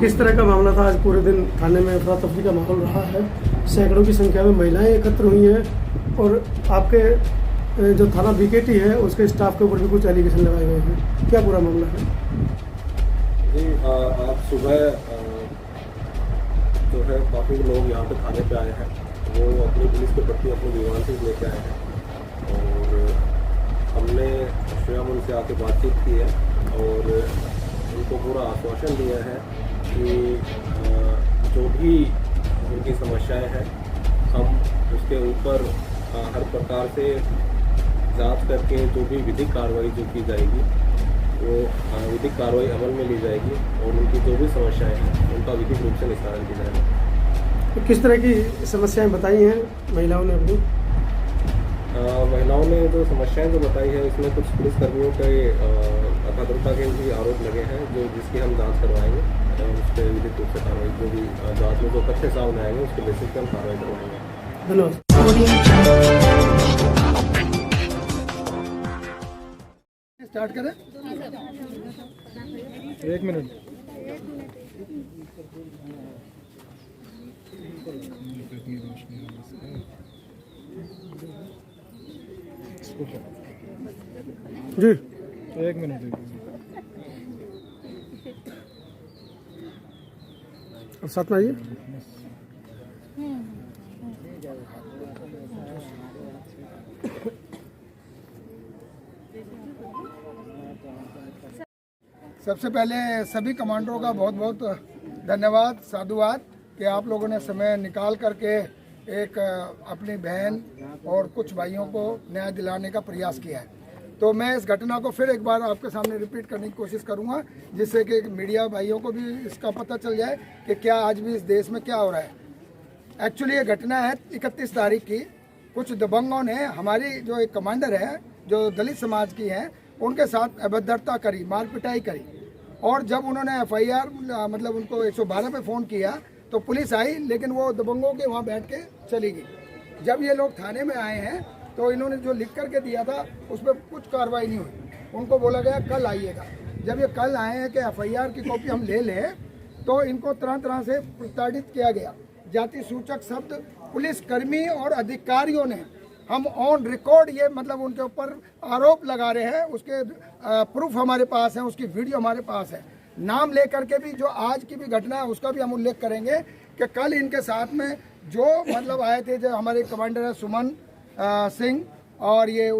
किस तरह का मामला था? आज पूरे दिन थाने में अफरा तफरी का माहौल रहा है, सैकड़ों की संख्या में महिलाएं एकत्र हुई हैं और आपके जो थाना बीकेटी है उसके स्टाफ के ऊपर भी कुछ एलिगेशन लगाए गए हैं। क्या पूरा मामला है? जी, आज सुबह जो है काफ़ी लोग यहाँ पे थाने पे आए हैं, वो अपनी पुलिस के प्रति अपनी ग्रीवांसेस लेके आए हैं और हमने स्वयं उनसे आके बातचीत की है और उनको पूरा आश्वासन दिया है कि जो भी उनकी समस्याएं हैं हम उसके ऊपर हर प्रकार से जांच करके जो भी विधिक कार्रवाई जो की जाएगी वो विधिक कार्रवाई अमल में ली जाएगी और उनकी जो भी समस्याएं हैं उनका विधिक रूप से निस्तारण किया जाएगा। तो किस तरह की समस्याएं बताई हैं महिलाओं ने अपनी? महिलाओं ने जो समस्याएं जो बताई है इसमें कुछ पुलिसकर्मियों के अभद्रता के भी आरोप लगे हैं जो जिसकी हम जांच करवाएंगे और उस पर विधिक रूप से कार्रवाई जो भी जांच में जो तथ्य सामने आएंगे उसके बेसिस पर हम कार्रवाई करवाएंगे। धन्यवाद। स्टार्ट करें? एक मिनट। जी, एक मिनट। और साथ में आइए। सबसे पहले सभी कमांडरों का बहुत बहुत धन्यवाद, साधुवाद कि आप लोगों ने समय निकाल करके एक अपनी बहन और कुछ भाइयों को न्याय दिलाने का प्रयास किया है। तो मैं इस घटना को फिर एक बार आपके सामने रिपीट करने की कोशिश करूंगा जिससे कि मीडिया भाइयों को भी इसका पता चल जाए कि क्या आज भी इस देश में क्या हो रहा है। एक्चुअली ये घटना है 31 तारीख की। कुछ दबंगों ने हमारी जो एक कमांडर है जो दलित समाज की हैं उनके साथ अभद्रता करी, मार पिटाई करी और जब उन्होंने FIR मतलब उनको 112 पे फ़ोन किया तो पुलिस आई लेकिन वो दबंगों के वहाँ बैठ के चली गई। जब ये लोग थाने में आए हैं तो इन्होंने जो लिख करके दिया था उस पर कुछ कार्रवाई नहीं हुई। उनको बोला गया कल आइएगा। जब ये कल आए हैं कि FIR की कॉपी हम ले लें तो इनको तरह तरह से प्रताड़ित किया गया। जाति सूचक शब्द पुलिसकर्मी और अधिकारियों ने हम ऑन रिकॉर्ड ये मतलब उनके ऊपर आरोप लगा रहे हैं। उसके प्रूफ हमारे पास है, उसकी वीडियो हमारे पास है। नाम लेकर के भी जो आज की भी घटना है उसका भी हम उल्लेख करेंगे कि कल इनके साथ में जो मतलब आए थे, जो हमारे कमांडर है सुमन सिंह और ये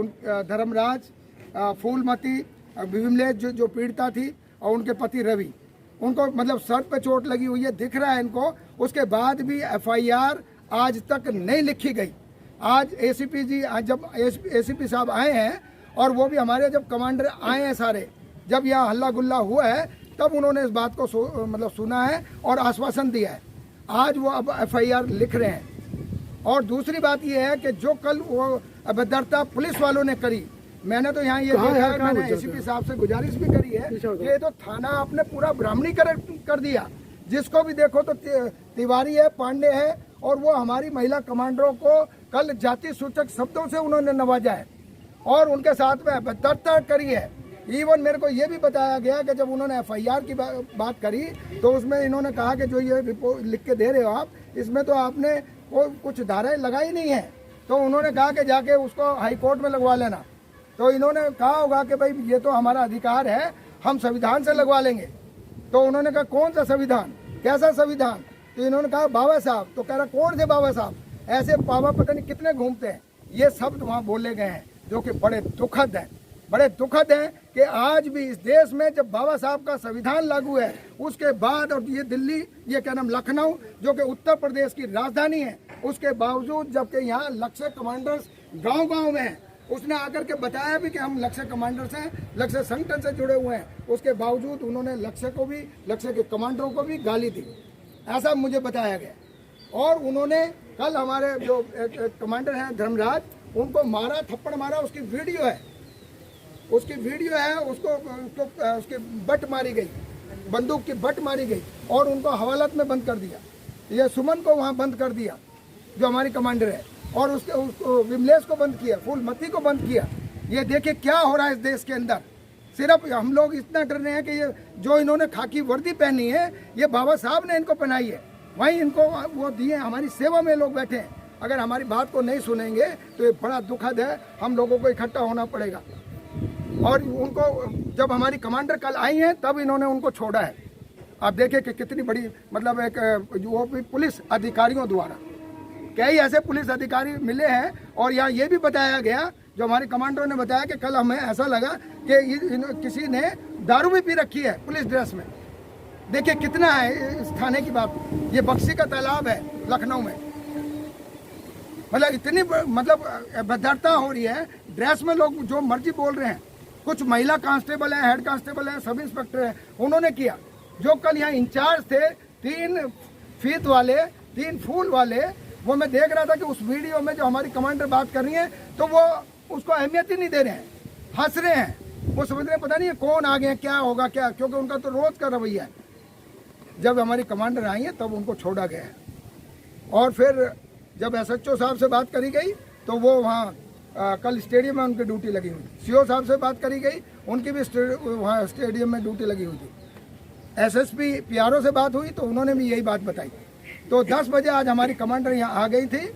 धर्मराज, फूलमती, विमलेश जो पीड़िता थी और उनके पति रवि, उनको मतलब सर पे चोट लगी हुई है, दिख रहा है इनको। उसके बाद भी FIR आज तक नहीं लिखी गई। आज ACP जी, आज जब ACP साहब आए हैं और वो भी हमारे जब कमांडर आए हैं सारे, जब यहाँ हल्ला गुल्ला हुआ है तब उन्होंने इस बात को मतलब सुना है और आश्वासन दिया है। आज वो अब FIR लिख रहे हैं। और दूसरी बात ये है कि जो कल वो अभद्रता पुलिस वालों ने करी, मैंने तो यहाँ ये देखा है, मैंने ACP साहब से गुजारिश भी करी है कि ये तो थाना आपने पूरा ब्राह्मणीकरण कर दिया। जिसको भी देखो तो तिवारी है, पांडे है और वो हमारी महिला कमांडरों को कल जाति सूचक शब्दों से उन्होंने नवाजा है और उनके साथ में अभद्रता करी है। इवन मेरे को ये भी बताया गया कि जब उन्होंने FIR की बात करी तो उसमें इन्होंने कहा कि जो ये रिपोर्ट लिख के दे रहे हो आप, इसमें तो आपने कुछ धाराएं लगाई नहीं है। तो उन्होंने कहा कि जाके उसको हाई कोर्ट में लगवा लेना। तो इन्होंने कहा होगा कि भाई ये तो हमारा अधिकार है, हम संविधान से लगवा लेंगे। तो उन्होंने कहा कौन सा संविधान, कैसा संविधान? तो इन्होंने कहा बाबा साहब। तो कह रहा कौन से बाबा साहब? ऐसे बाबा पता नहीं कितने घूमते हैं। ये शब्द वहाँ बोले गए हैं जो कि बड़े दुखद हैं, बड़े दुखद हैं कि आज भी इस देश में जब बाबा साहब का संविधान लागू है उसके बाद, और ये दिल्ली, ये क्या नाम, लखनऊ जो कि उत्तर प्रदेश की राजधानी है, उसके बावजूद जबकि यहाँ लक्ष्य कमांडर्स गांव-गांव में हैं, उसने आकर के बताया भी कि हम लक्ष्य कमांडर्स हैं, लक्ष्य संगठन से जुड़े हुए हैं, उसके बावजूद उन्होंने लक्ष्य को भी, लक्ष्य के कमांडरों को भी गाली दी, ऐसा मुझे बताया गया। और उन्होंने कल हमारे जो कमांडर हैं धर्मराज, उनको मारा, थप्पड़ मारा, उसकी वीडियो है, उसकी वीडियो है। उसकी बट मारी गई, बंदूक की बट मारी गई और उनको हवालात में बंद कर दिया। ये सुमन को वहाँ बंद कर दिया जो हमारी कमांडर है, और उसको विमलेश को बंद किया, फूलमती को बंद किया। ये देखिए क्या हो रहा है इस देश के अंदर। सिर्फ हम लोग इतना डर रहे हैं कि ये जो इन्होंने खाकी वर्दी पहनी है ये बाबा साहब ने इनको पहनाई है, वहीं इनको वो दिए, हमारी सेवा में लोग बैठे हैं। अगर हमारी बात को नहीं सुनेंगे तो ये बड़ा दुखद है, हम लोगों को इकट्ठा होना पड़ेगा। और उनको जब हमारी कमांडर कल आई हैं तब इन्होंने उनको छोड़ा है। आप देखिए कि कितनी बड़ी मतलब एक वो भी पुलिस अधिकारियों द्वारा कई ऐसे पुलिस अधिकारी मिले हैं। और यहाँ ये भी बताया गया, जो हमारे कमांडरों ने बताया कि कल हमें ऐसा लगा कि किसी ने दारू भी पी रखी है पुलिस ड्रेस में। देखिए कितना है इस थाने की बात। ये बक्सी का तालाब है लखनऊ में, मतलब इतनी मतलब भद्रता हो रही है, ड्रेस में लोग जो मर्जी बोल रहे हैं। कुछ महिला कांस्टेबल हैं, हेड कांस्टेबल हैं, सब इंस्पेक्टर हैं, उन्होंने किया। जो कल यहाँ इंचार्ज थे 3 फीत वाले, 3 फूल वाले, वो मैं देख रहा था कि उस वीडियो में जो हमारी कमांडर बात कर रही है तो वो उसको अहमियत ही नहीं दे रहे हैं, हंस रहे हैं। वो समझ रहे हैं पता नहीं कौन आ गए, क्या होगा क्या, क्योंकि उनका तो रोज का रवैया है। जब हमारी कमांडर आई है तब उनको छोड़ा गया है। और फिर जब SHO साहब से बात करी गई तो वो वहाँ कल स्टेडियम में उनकी ड्यूटी लगी हुई थी। CO साहब से बात करी गई, उनकी भी वहाँ स्टेडियम में ड्यूटी लगी हुई थी। SSP PRO से बात हुई तो उन्होंने भी यही बात बताई। तो 10 बजे आज हमारी कमांडर यहाँ आ गई थी।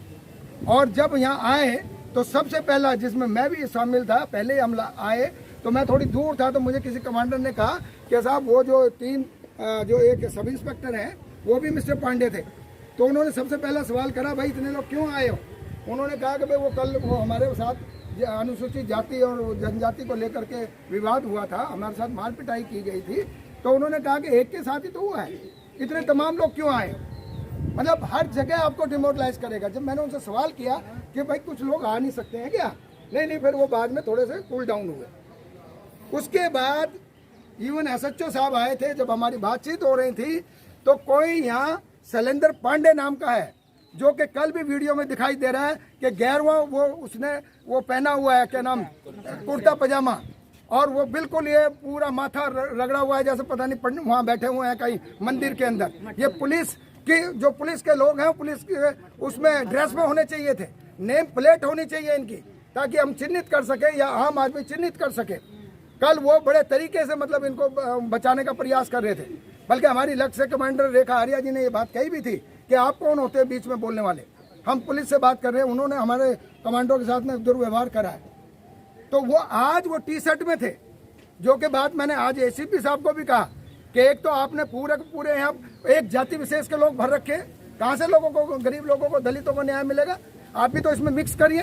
और जब यहाँ आए तो सबसे पहला, जिसमें मैं भी शामिल था, पहले हम आए तो मैं थोड़ी दूर था तो मुझे किसी कमांडर ने कहा कि साहब वो जो 3 जो एक सब इंस्पेक्टर हैं वो भी मिस्टर पांडे थे। तो उन्होंने सबसे पहला सवाल करा, भाई इतने लोग क्यों आए हो? उन्होंने कहा कि भाई वो कल वो हमारे साथ अनुसूचित जाति और जनजाति को लेकर के विवाद हुआ था, हमारे साथ मार पिटाई की गई थी। तो उन्होंने कहा कि एक के साथ ही तो हुआ है, इतने तमाम लोग क्यों आए? मतलब हर जगह आपको डिमोरलाइज करेगा। जब मैंने उनसे सवाल किया कि भाई कुछ लोग आ नहीं सकते हैं क्या? नहीं, फिर वो बाद में थोड़े से कूल डाउन हुए। उसके बाद इवन SHO साहब आए थे, जब हमारी बातचीत हो रही थी तो कोई यहाँ शैलेंद्र पांडे नाम का है, जो कि कल भी वीडियो में दिखाई दे रहा है कि गैरवा वो उसने वो पहना हुआ है, क्या नाम, कुर्ता पजामा, और वो बिल्कुल ये पूरा माथा रगड़ा हुआ है जैसे पता नहीं वहाँ बैठे हुए हैं कहीं मंदिर के अंदर। ये पुलिस की जो पुलिस के लोग हैं, पुलिस के उसमें ड्रेस में होने चाहिए थे, नेम प्लेट होनी चाहिए इनकी, ताकि हम चिन्हित कर सके या आम आदमी चिन्हित कर सके। कल वो बड़े तरीके से मतलब इनको बचाने का प्रयास कर रहे थे। बल्कि हमारी लक्ष्य कमांडर रेखा आर्या जी ने ये बात कही भी थी कि आप कौन होते हैं बीच में बोलने वाले, हम पुलिस से बात कर रहे हैं। उन्होंने हमारे कमांडो के साथ में दुर्व्यवहार करा है। तो वो आज वो टी-शर्ट में थे, जो कि बात मैंने आज ACP साहब को भी कहा कि एक तो आपने पूरे यहाँ एक जाति विशेष के लोग भर रखे, कहाँ से लोगों को, गरीब लोगों को, दलितों को न्याय मिलेगा? आप भी तो इसमें मिक्स करिए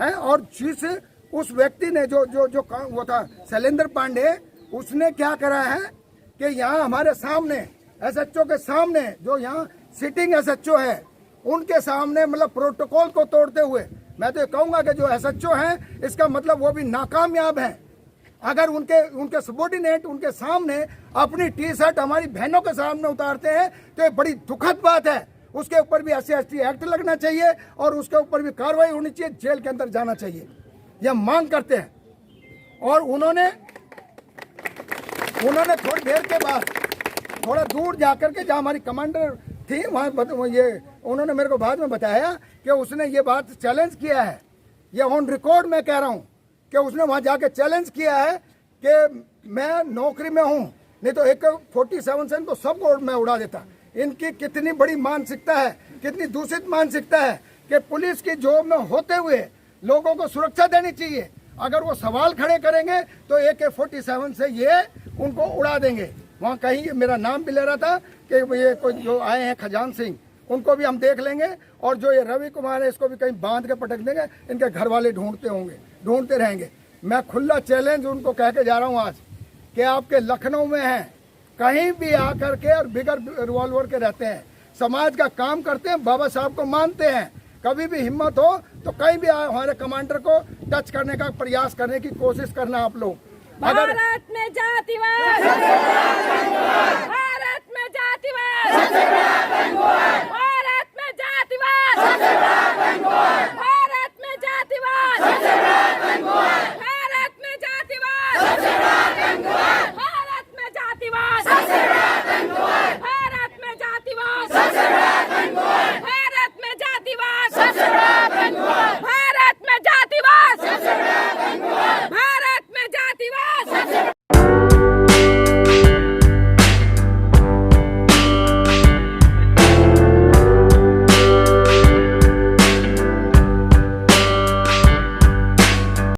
हैं। और जिस उस व्यक्ति ने जो जो जो वो था शैलेंद्र पांडे, उसने क्या करा है कि यहाँ हमारे सामने SHO के सामने, जो यहाँ सिटिंग SHO है उनके सामने, मतलब प्रोटोकॉल को तोड़ते हुए, मैं तो ये कहूँगा कि जो SHO हैं इसका मतलब वो भी नाकामयाब हैं। अगर उनके सबॉर्डिनेट उनके सामने अपनी टी-शर्ट हमारी बहनों के सामने उतारते हैं तो ये बड़ी दुखद बात है। उसके ऊपर भी SC/ST एक्ट लगना चाहिए और उसके ऊपर भी कार्रवाई होनी चाहिए, जेल के अंदर जाना चाहिए, यह मांग करते हैं। और उन्होंने थोड़ी देर के बाद थोड़ा दूर जाकर के, जहाँ हमारी कमांडर थी वहाँ ये उन्होंने मेरे को बाद में बताया कि उसने ये बात चैलेंज किया है, ये ऑन रिकॉर्ड मैं कह रहा हूँ कि उसने वहाँ जाके चैलेंज किया है कि मैं नौकरी में हूँ, नहीं तो AK-47 से तो सब को मैं उड़ा देता। इनकी कितनी बड़ी मानसिकता है, कितनी दूषित मानसिकता है कि पुलिस की जॉब में होते हुए लोगों को सुरक्षा देनी चाहिए। अगर वो सवाल खड़े करेंगे तो AK-47 से ये उनको उड़ा देंगे। वहाँ कहीं मेरा नाम भी ले रहा था कि ये कोई जो आए हैं खजान सिंह, उनको भी हम देख लेंगे, और जो ये रवि कुमार है इसको भी कहीं बांध के पटक देंगे। इनके घर वाले ढूंढते रहेंगे। मैं खुला चैलेंज उनको कह के जा रहा हूँ आज कि आपके लखनऊ में हैं, कहीं भी आकर के और बिगर रिवॉल्वर के रहते हैं, समाज का काम करते हैं, बाबा साहब को मानते हैं। कभी भी हिम्मत हो तो कहीं भी हमारे कमांडर को टच करने का प्रयास करने की कोशिश करना आप लोग। भारत में जातिवाद, भारत में जातिवाद, भारत में जातिवाद,